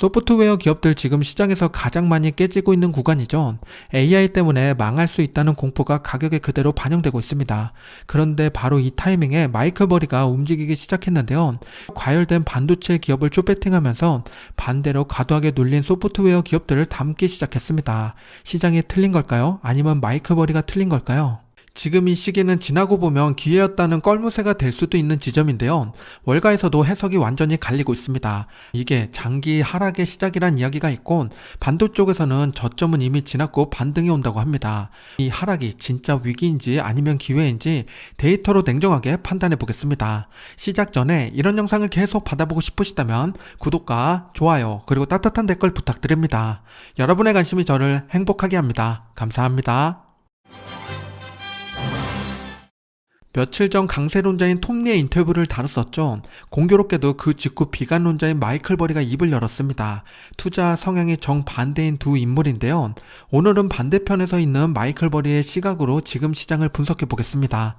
소프트웨어 기업들 지금 시장에서 가장 많이 깨지고 있는 구간이죠. AI 때문에 망할 수 있다는 공포가 가격에 그대로 반영되고 있습니다. 그런데 바로 이 타이밍에 마이클 버리가 움직이기 시작했는데요. 과열된 반도체 기업을 쇼배팅하면서 반대로 과도하게 눌린 소프트웨어 기업들을 담기 시작했습니다. 시장이 틀린 걸까요? 아니면 마이클 버리가 틀린 걸까요? 지금 이 시기는 지나고 보면 기회였다는 껄무새가 될 수도 있는 지점인데요. 월가에서도 해석이 완전히 갈리고 있습니다. 이게 장기 하락의 시작이란 이야기가 있고 반도 쪽에서는 저점은 이미 지났고 반등이 온다고 합니다. 이 하락이 진짜 위기인지 아니면 기회인지 데이터로 냉정하게 판단해 보겠습니다. 시작 전에 이런 영상을 계속 받아보고 싶으시다면 구독과 좋아요 그리고 따뜻한 댓글 부탁드립니다. 여러분의 관심이 저를 행복하게 합니다. 감사합니다. 며칠 전 강세론자인 톱니의 인터뷰를 다뤘었죠. 공교롭게도 그 직후 비관론자인 마이클 버리가 입을 열었습니다. 투자 성향이 정반대인 두 인물인데요. 오늘은 반대편에 서 있는 마이클 버리의 시각으로 지금 시장을 분석해 보겠습니다.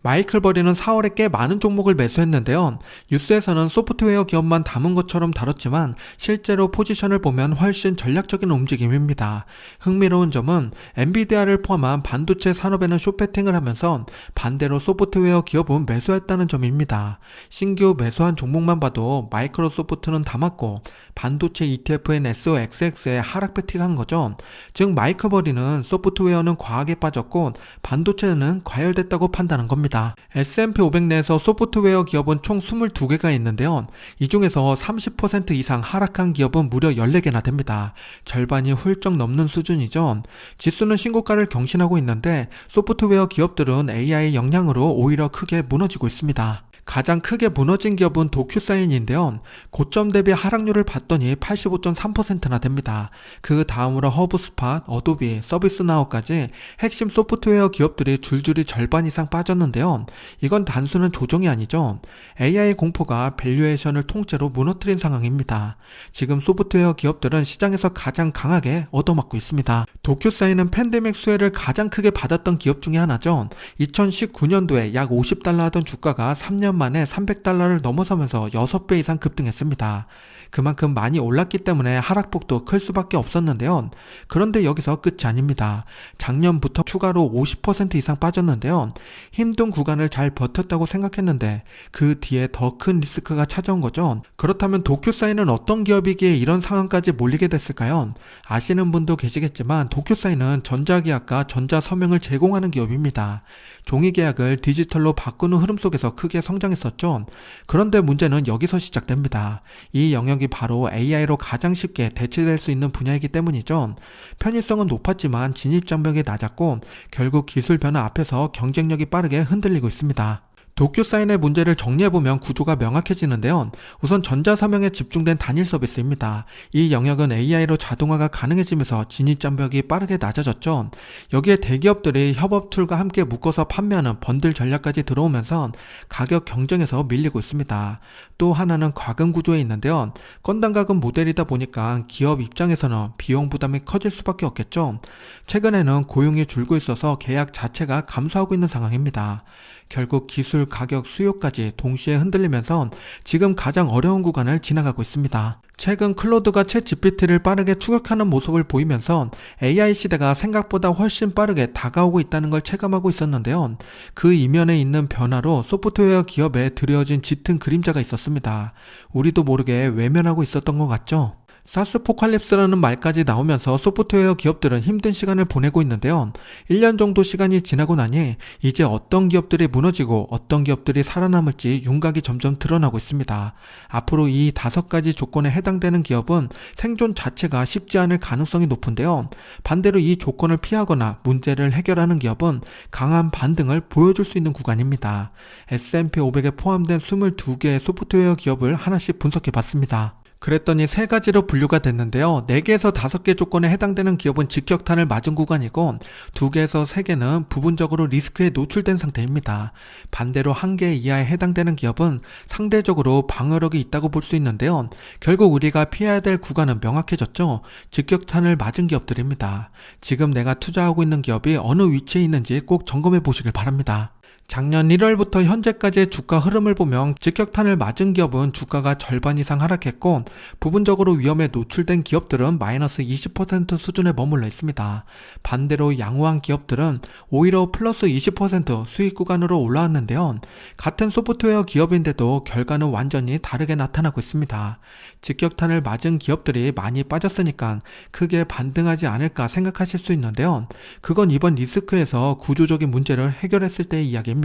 마이클 버리는 4월에 꽤 많은 종목을 매수했는데요. 뉴스에서는 소프트웨어 기업만 담은 것처럼 다뤘지만 실제로 포지션을 보면 훨씬 전략적인 움직임입니다. 흥미로운 점은 엔비디아를 포함한 반도체 산업에는 숏배팅을 하면서 반대로 소프트웨어 기업은 매수했다는 점입니다. 신규 매수한 종목만 봐도 마이크로소프트는 담았고 반도체 ETF인 SOXX에 하락 배팅한 거죠. 즉 마이클 버리는 소프트웨어는 과하게 빠졌고 반도체는 과열됐다고 판단한 겁니다. S&P 500 내에서 소프트웨어 기업은 총 22개가 있는데요. 이 중에서 30% 이상 하락한 기업은 무려 14개나 됩니다. 절반이 훌쩍 넘는 수준이죠. 지수는 신고가를 경신하고 있는데 소프트웨어 기업들은 AI 영향으로 오히려 크게 무너지고 있습니다. 가장 크게 무너진 기업은 도큐사인인데요. 고점 대비 하락률을 봤더니 85.3%나 됩니다. 그 다음으로 허브스팟, 어도비, 서비스나우까지 핵심 소프트웨어 기업들이 줄줄이 절반 이상 빠졌는데요. 이건 단순한 조정이 아니죠. AI 공포가 밸류에이션을 통째로 무너뜨린 상황입니다. 지금 소프트웨어 기업들은 시장에서 가장 강하게 얻어맞고 있습니다. 도큐사인은 팬데믹 수혜를 가장 크게 받았던 기업 중에 하나죠. 2019년도에 약 50달러 하던 주가가 3년 만에 300달러를 넘어서면서 6배 이상 급등했습니다. 그만큼 많이 올랐기 때문에 하락폭도 클 수밖에 없었는데요. 그런데 여기서 끝이 아닙니다. 작년부터 추가로 50% 이상 빠졌는데요. 힘든 구간을 잘 버텼다고 생각했는데 그 뒤에 더 큰 리스크가 찾아온 거죠. 그렇다면 도큐사인은 어떤 기업이기에 이런 상황까지 몰리게 됐을까요? 아시는 분도 계시겠지만 도큐사인은 전자계약과 전자서명을 제공하는 기업입니다. 종이계약을 디지털로 바꾸는 흐름 속에서 크게 성장했었죠. 그런데 문제는 여기서 시작됩니다. 이 영역이 바로 AI로 가장 쉽게 대체될 수 있는 분야이기 때문이죠. 편의성은 높았지만 진입장벽이 낮았고 결국 기술 변화 앞에서 경쟁력이 빠르게 흔들리고 있습니다. 도큐사인의 문제를 정리해보면 구조가 명확해지는데요. 우선 전자서명에 집중된 단일 서비스입니다. 이 영역은 AI로 자동화가 가능해지면서 진입장벽이 빠르게 낮아졌죠. 여기에 대기업들이 협업 툴과 함께 묶어서 판매하는 번들 전략까지 들어오면서 가격 경쟁에서 밀리고 있습니다. 또 하나는 과금 구조에 있는데요. 건당 과금 모델이다 보니까 기업 입장에서는 비용 부담이 커질 수밖에 없겠죠. 최근에는 고용이 줄고 있어서 계약 자체가 감소하고 있는 상황입니다. 결국 기술, 가격, 수요까지 동시에 흔들리면서 지금 가장 어려운 구간을 지나가고 있습니다. 최근 클로드가 챗 GPT를 빠르게 추격하는 모습을 보이면서 AI 시대가 생각보다 훨씬 빠르게 다가오고 있다는 걸 체감하고 있었는데요. 그 이면에 있는 변화로 소프트웨어 기업에 드려진 짙은 그림자가 있었습니다. 우리도 모르게 외면하고 있었던 것 같죠? 사스포칼립스라는 말까지 나오면서 소프트웨어 기업들은 힘든 시간을 보내고 있는데요. 1년 정도 시간이 지나고 나니 이제 어떤 기업들이 무너지고 어떤 기업들이 살아남을지 윤곽이 점점 드러나고 있습니다. 앞으로 이 5가지 조건에 해당되는 기업은 생존 자체가 쉽지 않을 가능성이 높은데요. 반대로 이 조건을 피하거나 문제를 해결하는 기업은 강한 반등을 보여줄 수 있는 구간입니다. S&P 500에 포함된 22개의 소프트웨어 기업을 하나씩 분석해 봤습니다. 그랬더니 3가지로 분류가 됐는데요. 4개에서 5개 조건에 해당되는 기업은 직격탄을 맞은 구간이고 2개에서 3개는 부분적으로 리스크에 노출된 상태입니다. 반대로 1개 이하에 해당되는 기업은 상대적으로 방어력이 있다고 볼 수 있는데요. 결국 우리가 피해야 될 구간은 명확해졌죠. 직격탄을 맞은 기업들입니다. 지금 내가 투자하고 있는 기업이 어느 위치에 있는지 꼭 점검해 보시길 바랍니다. 작년 1월부터 현재까지의 주가 흐름을 보면 직격탄을 맞은 기업은 주가가 절반 이상 하락했고 부분적으로 위험에 노출된 기업들은 마이너스 20% 수준에 머물러 있습니다. 반대로 양호한 기업들은 오히려 플러스 20% 수익 구간으로 올라왔는데요. 같은 소프트웨어 기업인데도 결과는 완전히 다르게 나타나고 있습니다. 직격탄을 맞은 기업들이 많이 빠졌으니까 크게 반등하지 않을까 생각하실 수 있는데요. 그건 이번 리스크에서 구조적인 문제를 해결했을 때의 이야기입니다.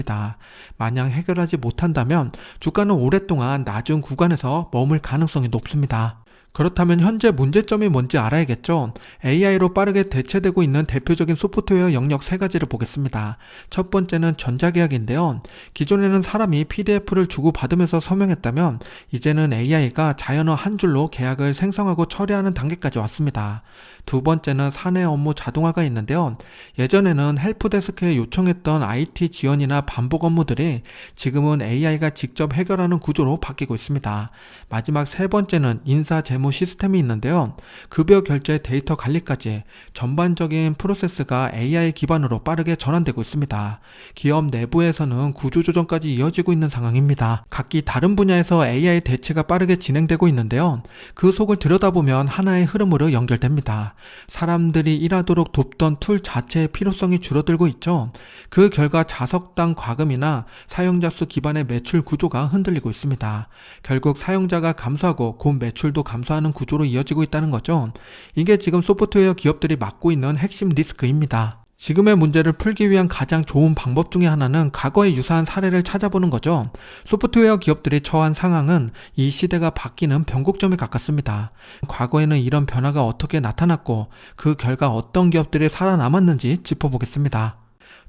만약 해결하지 못한다면 주가는 오랫동안 낮은 구간에서 머물 가능성이 높습니다. 그렇다면 현재 문제점이 뭔지 알아야겠죠? AI로 빠르게 대체되고 있는 대표적인 소프트웨어 영역 3가지를 보겠습니다. 첫 번째는 전자계약인데요. 기존에는 사람이 PDF를 주고받으면서 서명했다면 이제는 AI가 자연어 한 줄로 계약을 생성하고 처리하는 단계까지 왔습니다. 두 번째는 사내 업무 자동화가 있는데요. 예전에는 헬프데스크에 요청했던 IT 지원이나 반복 업무들이 지금은 AI가 직접 해결하는 구조로 바뀌고 있습니다. 마지막 세 번째는 인사 재무 시스템이 있는데요. 급여 결제 데이터 관리까지 전반적인 프로세스가 AI 기반으로 빠르게 전환되고 있습니다. 기업 내부에서는 구조조정까지 이어지고 있는 상황입니다. 각기 다른 분야에서 AI 대체가 빠르게 진행되고 있는데요. 그 속을 들여다보면 하나의 흐름으로 연결됩니다. 사람들이 일하도록 돕던 툴 자체의 필요성이 줄어들고 있죠. 그 결과 자석당 과금이나 사용자 수 기반의 매출 구조가 흔들리고 있습니다. 결국 사용자가 감소하고 곧 매출도 감소하는 구조로 이어지고 있다는 거죠. 이게 지금 소프트웨어 기업들이 맡고 있는 핵심 리스크입니다. 지금의 문제를 풀기 위한 가장 좋은 방법 중에 하나는 과거의 유사한 사례를 찾아보는 거죠. 소프트웨어 기업들이 처한 상황은 이 시대가 바뀌는 변곡점에 가깝습니다. 과거에는 이런 변화가 어떻게 나타났고 그 결과 어떤 기업들이 살아남았는지 짚어보겠습니다.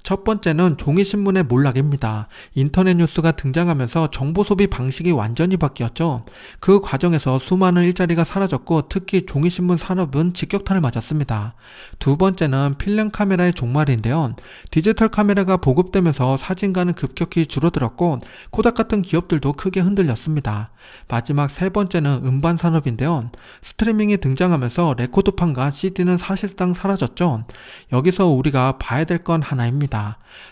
첫 번째는 종이신문의 몰락입니다. 인터넷 뉴스가 등장하면서 정보 소비 방식이 완전히 바뀌었죠. 그 과정에서 수많은 일자리가 사라졌고 특히 종이신문 산업은 직격탄을 맞았습니다. 두 번째는 필름 카메라의 종말인데요. 디지털 카메라가 보급되면서 사진가는 급격히 줄어들었고 코닥 같은 기업들도 크게 흔들렸습니다. 마지막 세 번째는 음반 산업인데요. 스트리밍이 등장하면서 레코드판과 CD는 사실상 사라졌죠. 여기서 우리가 봐야 될 건 하나입니다.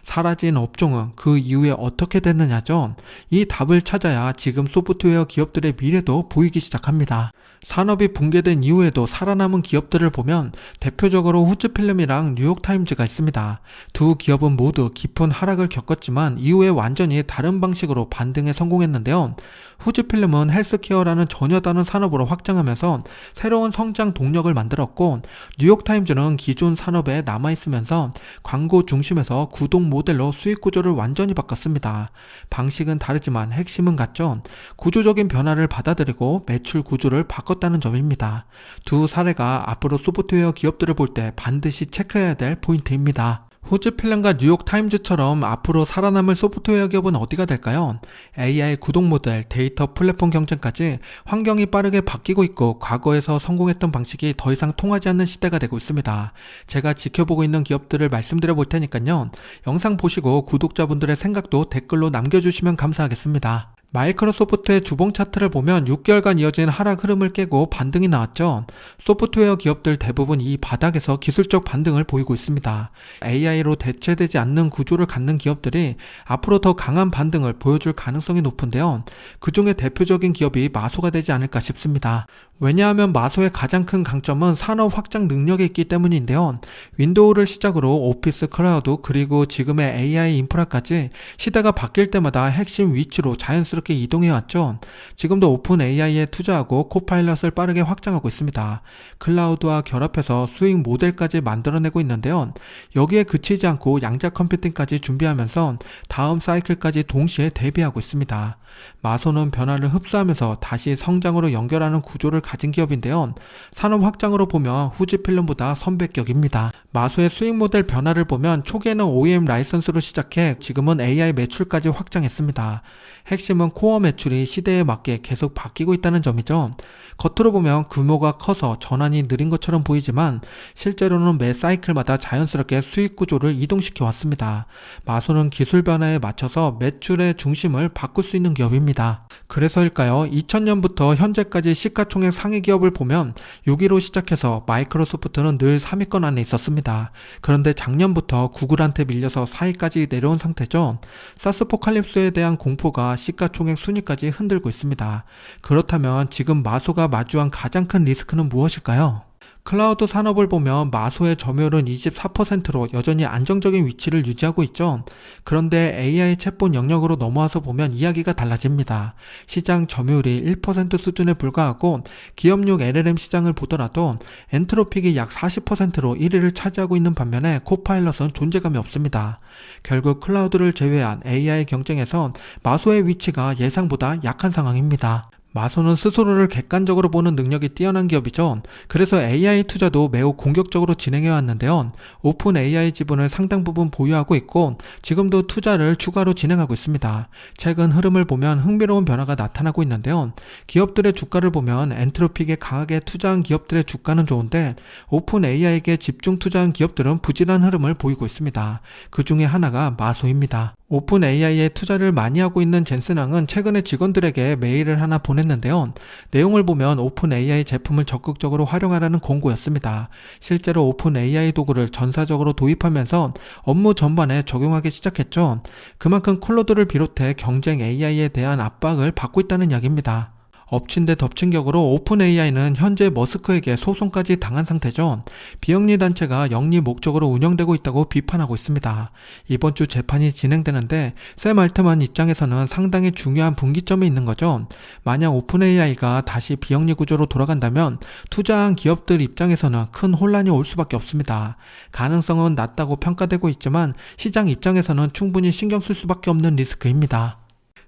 사라진 업종은 그 이후에 어떻게 됐느냐죠. 이 답을 찾아야 지금 소프트웨어 기업들의 미래도 보이기 시작합니다. 산업이 붕괴된 이후에도 살아남은 기업들을 보면 대표적으로 후즈필름이랑 뉴욕타임즈가 있습니다. 두 기업은 모두 깊은 하락을 겪었지만 이후에 완전히 다른 방식으로 반등에 성공했는데요. 후즈필름은 헬스케어라는 전혀 다른 산업으로 확장하면서 새로운 성장 동력을 만들었고 뉴욕타임즈는 기존 산업에 남아있으면서 광고 중심에서 구독 모델로 수익 구조를 완전히 바꿨습니다. 방식은 다르지만 핵심은 같죠. 구조적인 변화를 받아들이고 매출 구조를 바꿨다는 점입니다. 두 사례가 앞으로 소프트웨어 기업들을 볼 때 반드시 체크해야 될 포인트입니다. 후즈필름과 뉴욕타임즈처럼 앞으로 살아남을 소프트웨어 기업은 어디가 될까요? AI 구독 모델, 데이터 플랫폼 경쟁까지 환경이 빠르게 바뀌고 있고 과거에서 성공했던 방식이 더 이상 통하지 않는 시대가 되고 있습니다. 제가 지켜보고 있는 기업들을 말씀드려 볼 테니까요. 영상 보시고 구독자분들의 생각도 댓글로 남겨주시면 감사하겠습니다. 마이크로소프트의 주봉 차트를 보면 6개월간 이어진 하락 흐름을 깨고 반등이 나왔죠. 소프트웨어 기업들 대부분 이 바닥에서 기술적 반등을 보이고 있습니다. AI로 대체되지 않는 구조를 갖는 기업들이 앞으로 더 강한 반등을 보여줄 가능성이 높은데요. 그 중에 대표적인 기업이 마소가 되지 않을까 싶습니다. 왜냐하면 마소의 가장 큰 강점은 산업 확장 능력이 있기 때문인데요. 윈도우를 시작으로 오피스 클라우드 그리고 지금의 AI 인프라까지 시대가 바뀔 때마다 핵심 위치로 자연스럽게 이동해왔죠. 지금도 오픈 AI에 투자하고 코파일럿을 빠르게 확장하고 있습니다. 클라우드와 결합해서 수익 모델까지 만들어내고 있는데요. 여기에 그치지 않고 양자 컴퓨팅까지 준비하면서 다음 사이클까지 동시에 대비하고 있습니다. 마소는 변화를 흡수하면서 다시 성장으로 연결하는 구조를 가진 기업인데요. 산업 확장으로 보면 후지필름보다 선배격입니다. 마소의 수익 모델 변화를 보면 초기에는 OEM 라이선스로 시작해 지금은 AI 매출까지 확장했습니다. 핵심은 코어 매출이 시대에 맞게 계속 바뀌고 있다는 점이죠. 겉으로 보면 규모가 커서 전환이 느린 것처럼 보이지만 실제로는 매 사이클마다 자연스럽게 수익 구조를 이동시켜 왔습니다. 마소는 기술 변화에 맞춰서 매출의 중심을 바꿀 수 있는 기업입니다. 그래서일까요? 2000년부터 현재까지 시가총액 상위 기업을 보면 6위로 시작해서 마이크로소프트는 늘 3위권 안에 있었습니다. 있습니다. 그런데 작년부터 구글한테 밀려서 4위까지 내려온 상태죠. 사스포칼립스에 대한 공포가 시가총액 순위까지 흔들고 있습니다. 그렇다면 지금 마소가 마주한 가장 큰 리스크는 무엇일까요? 클라우드 산업을 보면 마소의 점유율은 24%로 여전히 안정적인 위치를 유지하고 있죠. 그런데 AI 챗봇 영역으로 넘어와서 보면 이야기가 달라집니다. 시장 점유율이 1% 수준에 불과하고 기업용 LLM 시장을 보더라도 엔트로픽이 약 40%로 1위를 차지하고 있는 반면에 코파일럿은 존재감이 없습니다. 결국 클라우드를 제외한 AI 경쟁에선 마소의 위치가 예상보다 약한 상황입니다. 마소는 스스로를 객관적으로 보는 능력이 뛰어난 기업이죠. 그래서 AI 투자도 매우 공격적으로 진행해 왔는데요. 오픈 AI 지분을 상당 부분 보유하고 있고 지금도 투자를 추가로 진행하고 있습니다. 최근 흐름을 보면 흥미로운 변화가 나타나고 있는데요. 기업들의 주가를 보면 엔트로픽에 강하게 투자한 기업들의 주가는 좋은데 오픈 AI에게 집중 투자한 기업들은 부진한 흐름을 보이고 있습니다. 그 중에 하나가 마소입니다. 오픈 AI에 투자를 많이 하고 있는 젠슨항은 최근에 직원들에게 메일을 하나 보냈는데요. 내용을 보면 오픈 AI 제품을 적극적으로 활용하라는 권고였습니다. 실제로 오픈 AI 도구를 전사적으로 도입하면서 업무 전반에 적용하기 시작했죠. 그만큼 클로드를 비롯해 경쟁 AI에 대한 압박을 받고 있다는 이야기입니다. 엎친 데 덮친 격으로 오픈 AI는 현재 머스크에게 소송까지 당한 상태죠. 비영리 단체가 영리 목적으로 운영되고 있다고 비판하고 있습니다. 이번 주 재판이 진행되는데 샘 알트만 입장에서는 상당히 중요한 분기점이 있는 거죠. 만약 오픈 AI가 다시 비영리 구조로 돌아간다면 투자한 기업들 입장에서는 큰 혼란이 올 수밖에 없습니다. 가능성은 낮다고 평가되고 있지만 시장 입장에서는 충분히 신경 쓸 수밖에 없는 리스크입니다.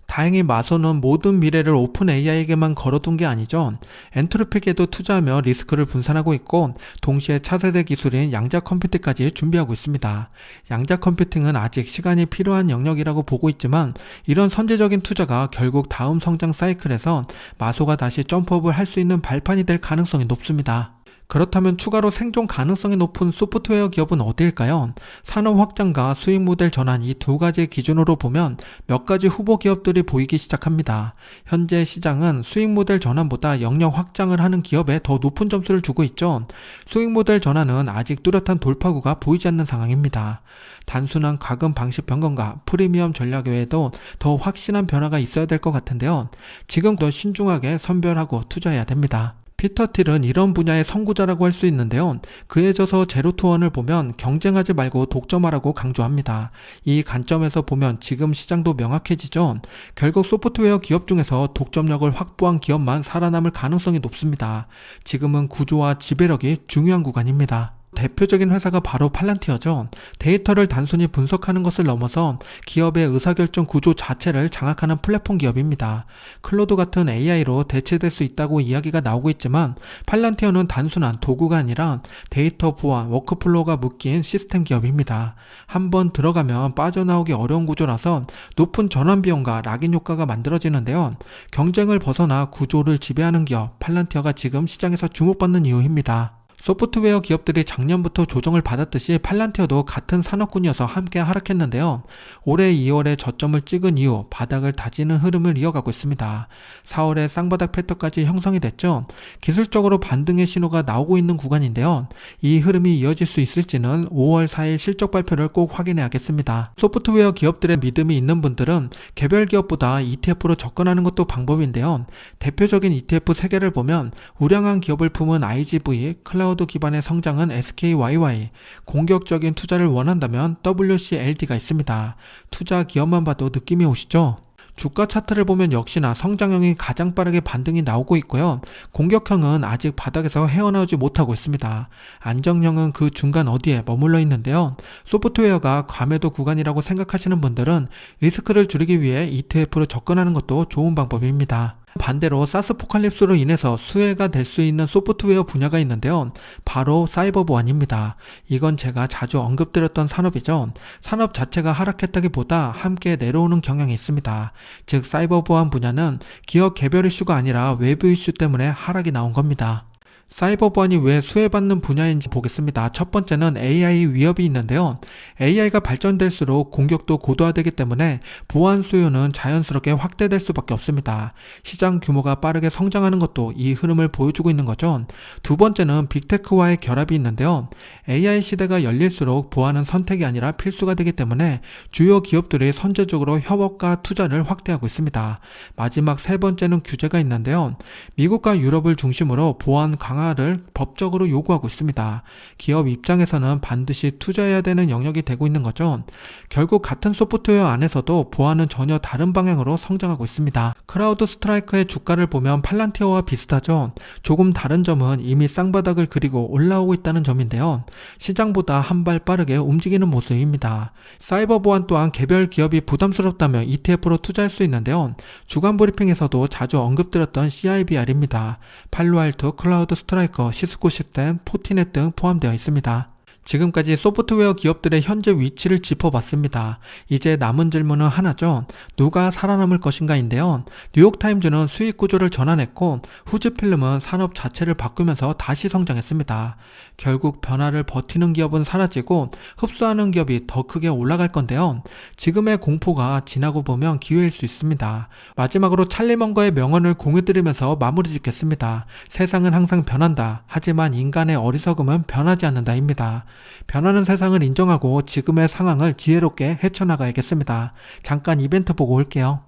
다행히 마소는 모든 미래를 오픈 AI에게만 걸어둔 게 아니죠. 엔트로픽에도 투자하며 리스크를 분산하고 있고 동시에 차세대 기술인 양자 컴퓨팅까지 준비하고 있습니다. 양자 컴퓨팅은 아직 시간이 필요한 영역이라고 보고 있지만 이런 선제적인 투자가 결국 다음 성장 사이클에서 마소가 다시 점프업을 할 수 있는 발판이 될 가능성이 높습니다. 그렇다면 추가로 생존 가능성이 높은 소프트웨어 기업은 어디일까요? 산업 확장과 수익 모델 전환 이 두 가지 기준으로 보면 몇 가지 후보 기업들이 보이기 시작합니다. 현재 시장은 수익 모델 전환보다 영역 확장을 하는 기업에 더 높은 점수를 주고 있죠. 수익 모델 전환은 아직 뚜렷한 돌파구가 보이지 않는 상황입니다. 단순한 과금 방식 변경과 프리미엄 전략 외에도 더 확실한 변화가 있어야 될 것 같은데요. 지금 더 신중하게 선별하고 투자해야 됩니다. 피터 틸은 이런 분야의 선구자라고 할 수 있는데요. 그에 져서 제로투원을 보면 경쟁하지 말고 독점하라고 강조합니다. 이 관점에서 보면 지금 시장도 명확해지죠. 결국 소프트웨어 기업 중에서 독점력을 확보한 기업만 살아남을 가능성이 높습니다. 지금은 구조와 지배력이 중요한 구간입니다. 대표적인 회사가 바로 팔란티어죠. 데이터를 단순히 분석하는 것을 넘어서 기업의 의사결정 구조 자체를 장악하는 플랫폼 기업입니다. 클로드 같은 AI로 대체될 수 있다고 이야기가 나오고 있지만 팔란티어는 단순한 도구가 아니라 데이터 보안, 워크플로우가 묶인 시스템 기업입니다. 한번 들어가면 빠져나오기 어려운 구조라서 높은 전환 비용과 락인 효과가 만들어지는데요. 경쟁을 벗어나 구조를 지배하는 기업, 팔란티어가 지금 시장에서 주목받는 이유입니다. 소프트웨어 기업들이 작년부터 조정을 받았듯이 팔란티어도 같은 산업군이어서 함께 하락했는데요. 올해 2월에 저점을 찍은 이후 바닥을 다지는 흐름을 이어가고 있습니다. 4월에 쌍바닥 패턴까지 형성이 됐죠. 기술적으로 반등의 신호가 나오고 있는 구간인데요. 이 흐름이 이어질 수 있을지는 5월 4일 실적 발표를 꼭 확인해야겠습니다. 소프트웨어 기업들의 믿음이 있는 분들은 개별 기업보다 ETF로 접근하는 것도 방법인데요. 대표적인 ETF 3개를 보면 우량한 기업을 품은 IGV, 클라우드 기반의 성장은 SKYY, 공격적인 투자를 원한다면 WCLD가 있습니다. 투자 기업만 봐도 느낌이 오시죠? 주가 차트를 보면 역시나 성장형이 가장 빠르게 반등이 나오고 있고요. 공격형은 아직 바닥에서 헤어나오지 못하고 있습니다. 안정형은 그 중간 어디에 머물러 있는데요. 소프트웨어가 과매도 구간이라고 생각하시는 분들은 리스크를 줄이기 위해 ETF로 접근하는 것도 좋은 방법입니다. 반대로 사스포칼립스로 인해서 수혜가 될 수 있는 소프트웨어 분야가 있는데요. 바로 사이버 보안입니다. 이건 제가 자주 언급드렸던 산업이죠. 산업 자체가 하락했다기보다 함께 내려오는 경향이 있습니다. 즉 사이버 보안 분야는 기업 개별 이슈가 아니라 외부 이슈 때문에 하락이 나온 겁니다. 사이버 보안이 왜 수혜받는 분야인지 보겠습니다. 첫 번째는 AI 위협이 있는데요. AI가 발전될수록 공격도 고도화되기 때문에 보안 수요는 자연스럽게 확대될 수밖에 없습니다. 시장 규모가 빠르게 성장하는 것도 이 흐름을 보여주고 있는 거죠. 두 번째는 빅테크와의 결합이 있는데요. AI 시대가 열릴수록 보안은 선택이 아니라 필수가 되기 때문에 주요 기업들이 선제적으로 협업과 투자를 확대하고 있습니다. 마지막 세 번째는 규제가 있는데요. 미국과 유럽을 중심으로 보안 강화를 법적으로 요구하고 있습니다. 기업 입장에서는 반드시 투자해야 되는 영역이 되고 있는 거죠. 결국 같은 소프트웨어 안에서도 보안은 전혀 다른 방향으로 성장하고 있습니다. 크라우드 스트라이크의 주가를 보면 팔란티어와 비슷하죠. 조금 다른 점은 이미 쌍바닥을 그리고 올라오고 있다는 점인데요. 시장보다 한 발 빠르게 움직이는 모습입니다. 사이버 보안 또한 개별 기업이 부담스럽다면 ETF로 투자할 수 있는데요. 주간 브리핑에서도 자주 언급드렸던 CIBR입니다. 팔로알토, 클라우드 스트라이커, 시스코 시스템, 포티넷 등 포함되어 있습니다. 지금까지 소프트웨어 기업들의 현재 위치를 짚어봤습니다. 이제 남은 질문은 하나죠. 누가 살아남을 것인가인데요. 뉴욕타임즈는 수익 구조를 전환했고 후지필름은 산업 자체를 바꾸면서 다시 성장했습니다. 결국 변화를 버티는 기업은 사라지고 흡수하는 기업이 더 크게 올라갈 건데요. 지금의 공포가 지나고 보면 기회일 수 있습니다. 마지막으로 찰리 먼거의 명언을 공유드리면서 마무리 짓겠습니다. 세상은 항상 변한다. 하지만 인간의 어리석음은 변하지 않는다입니다. 변하는 세상을 인정하고 지금의 상황을 지혜롭게 헤쳐나가야겠습니다. 잠깐 이벤트 보고 올게요.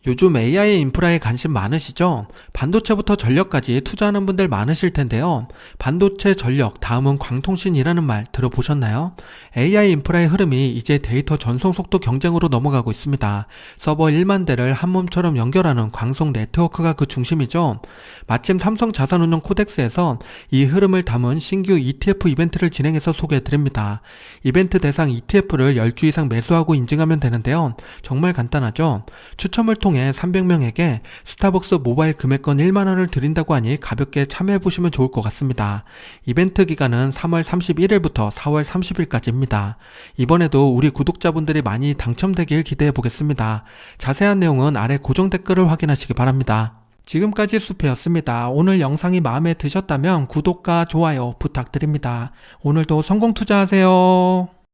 요즘 AI 인프라에 관심 많으시죠? 반도체부터 전력까지 투자하는 분들 많으실 텐데요. 반도체 전력, 다음은 광통신이라는 말 들어보셨나요? AI 인프라의 흐름이 이제 데이터 전송 속도 경쟁으로 넘어가고 있습니다. 서버 1만 대를 한 몸처럼 연결하는 광속 네트워크가 그 중심이죠. 마침 삼성 자산운용 코덱스에서 이 흐름을 담은 신규 ETF 이벤트를 진행해서 소개해드립니다. 이벤트 대상 ETF를 10주 이상 매수하고 인증하면 되는데요. 정말 간단하죠? 추첨을 통해 300명에게 스타벅스 모바일 금액권 1만원을 드린다고 하니 가볍게 참여해보시면 좋을 것 같습니다. 이벤트 기간은 3월 31일부터 4월 30일까지입니다. 이번에도 우리 구독자분들이 많이 당첨되길 기대해보겠습니다. 자세한 내용은 아래 고정 댓글을 확인하시기 바랍니다. 지금까지 숲이었습니다. 오늘 영상이 마음에 드셨다면 구독과 좋아요 부탁드립니다. 오늘도 성공 투자하세요.